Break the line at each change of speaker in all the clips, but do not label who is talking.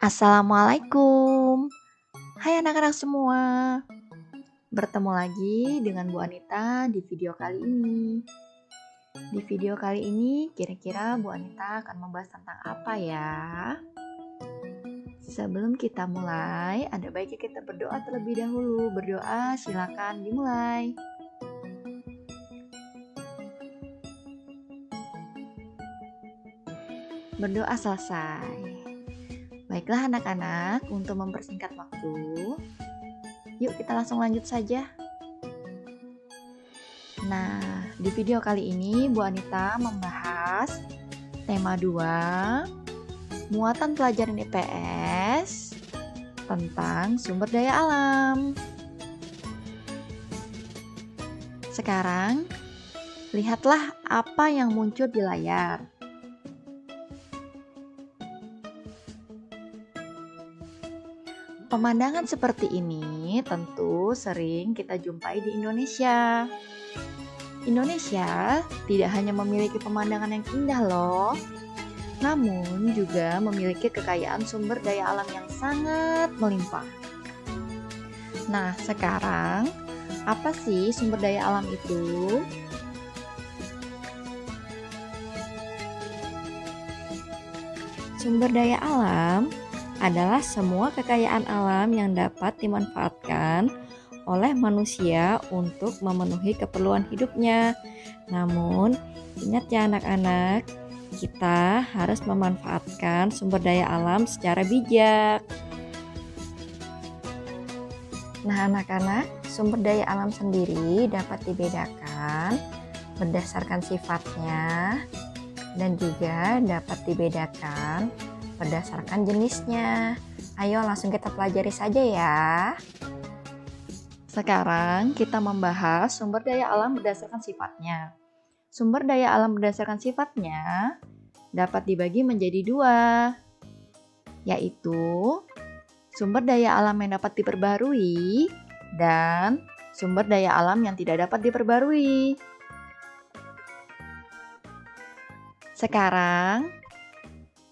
Assalamualaikum. Hai anak-anak semua. Bertemu lagi dengan Bu Anita di video kali ini. Di video kali ini kira-kira Bu Anita akan membahas tentang apa ya? Sebelum kita mulai, ada baiknya kita berdoa terlebih dahulu. Berdoa, silakan dimulai. Berdoa selesai. Baiklah anak-anak, untuk mempersingkat waktu, yuk kita langsung lanjut saja. Nah, di video kali ini Bu Anita membahas tema 2, muatan pelajaran IPS tentang sumber daya alam. Sekarang, lihatlah apa yang muncul di layar. Pemandangan seperti ini tentu sering kita jumpai di Indonesia. Indonesia tidak hanya memiliki pemandangan yang indah loh, namun juga memiliki kekayaan sumber daya alam yang sangat melimpah. Nah, sekarang apa sih sumber daya alam itu? Sumber daya alam adalah semua kekayaan alam yang dapat dimanfaatkan oleh manusia untuk memenuhi keperluan hidupnya. Namun, ingat ya anak-anak, kita harus memanfaatkan sumber daya alam secara bijak. Nah, anak-anak, sumber daya alam sendiri dapat dibedakan berdasarkan sifatnya dan juga dapat dibedakan berdasarkan jenisnya. Ayo langsung kita pelajari saja ya. Sekarang kita membahas sumber daya alam berdasarkan sifatnya. Sumber daya alam berdasarkan sifatnya dapat dibagi menjadi 2, yaitu sumber daya alam yang dapat diperbarui dan sumber daya alam yang tidak dapat diperbarui. Sekarang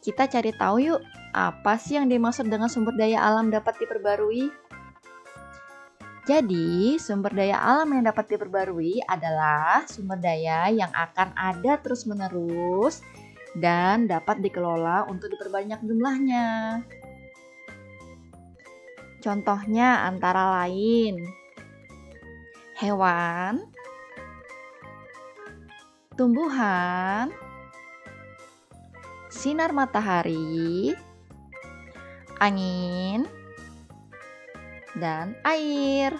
kita cari tahu yuk, apa sih yang dimaksud dengan sumber daya alam dapat diperbarui? Jadi, sumber daya alam yang dapat diperbarui adalah sumber daya yang akan ada terus-menerus dan dapat dikelola untuk diperbanyak jumlahnya. Contohnya antara lain hewan, tumbuhan, sinar matahari, angin, dan air.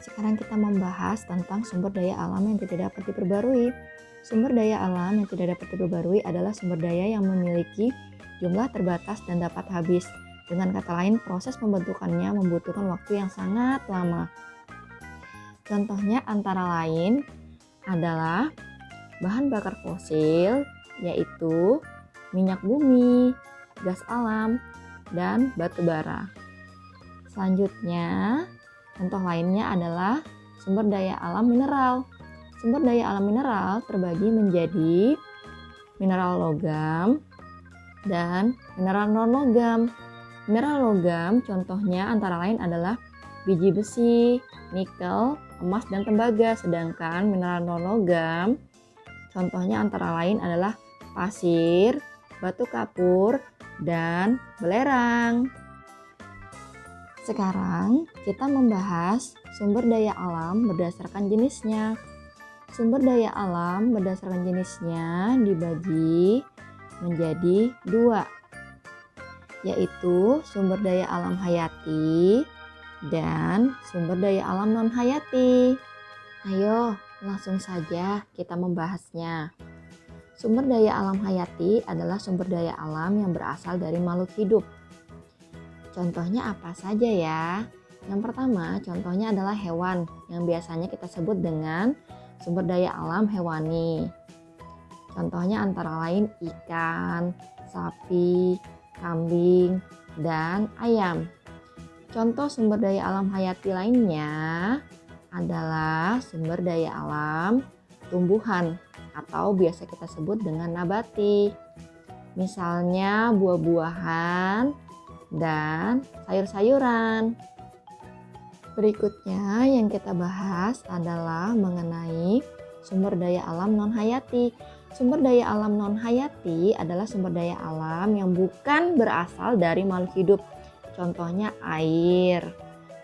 Sekarang kita membahas tentang sumber daya alam yang tidak dapat diperbarui. Sumber daya alam yang tidak dapat diperbarui adalah sumber daya yang memiliki jumlah terbatas dan dapat habis. Dengan kata lain, proses pembentukannya membutuhkan waktu yang sangat lama. Contohnya antara lain adalah bahan bakar fosil, yaitu minyak bumi, gas alam, dan batu bara. Selanjutnya, contoh lainnya adalah sumber daya alam mineral. Sumber daya alam mineral terbagi menjadi mineral logam dan mineral non-logam. Mineral logam contohnya antara lain adalah biji besi, nikel, emas, dan tembaga. Sedangkan mineral non-logam contohnya antara lain adalah pasir, batu kapur, dan belerang. Sekarang kita membahas sumber daya alam berdasarkan jenisnya. Sumber daya alam berdasarkan jenisnya dibagi menjadi 2, yaitu sumber daya alam hayati dan sumber daya alam non-hayati. Ayo, langsung saja kita membahasnya. Sumber daya alam hayati adalah sumber daya alam yang berasal dari makhluk hidup. Contohnya apa saja ya? Yang pertama, contohnya adalah hewan yang biasanya kita sebut dengan sumber daya alam hewani. Contohnya antara lain ikan, sapi, kambing, dan ayam. Contoh sumber daya alam hayati lainnya adalah sumber daya alam tumbuhan atau biasa kita sebut dengan nabati. misalnya buah-buahan dan sayur-sayuran. Berikutnya yang kita bahas adalah mengenai sumber daya alam non-hayati. Sumber daya alam non-hayati adalah sumber daya alam yang bukan berasal dari makhluk hidup. Contohnya air,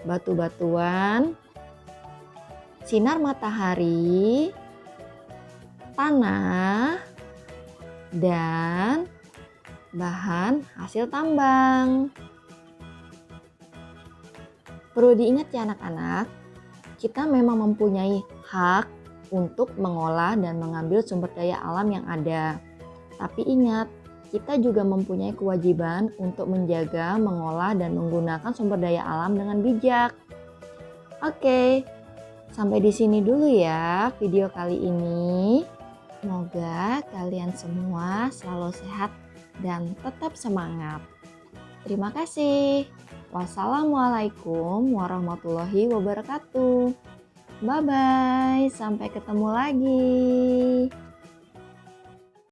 batu-batuan, sinar matahari, tanah, dan bahan hasil tambang. Perlu diingat ya anak-anak, kita memang mempunyai hak untuk mengolah dan mengambil sumber daya alam yang ada. Tapi ingat, kita juga mempunyai kewajiban untuk menjaga, mengolah, dan menggunakan sumber daya alam dengan bijak. Oke, sampai di sini dulu ya video kali ini. Semoga kalian semua selalu sehat dan tetap semangat. Terima kasih. Wassalamualaikum warahmatullahi wabarakatuh. Bye-bye, sampai ketemu lagi.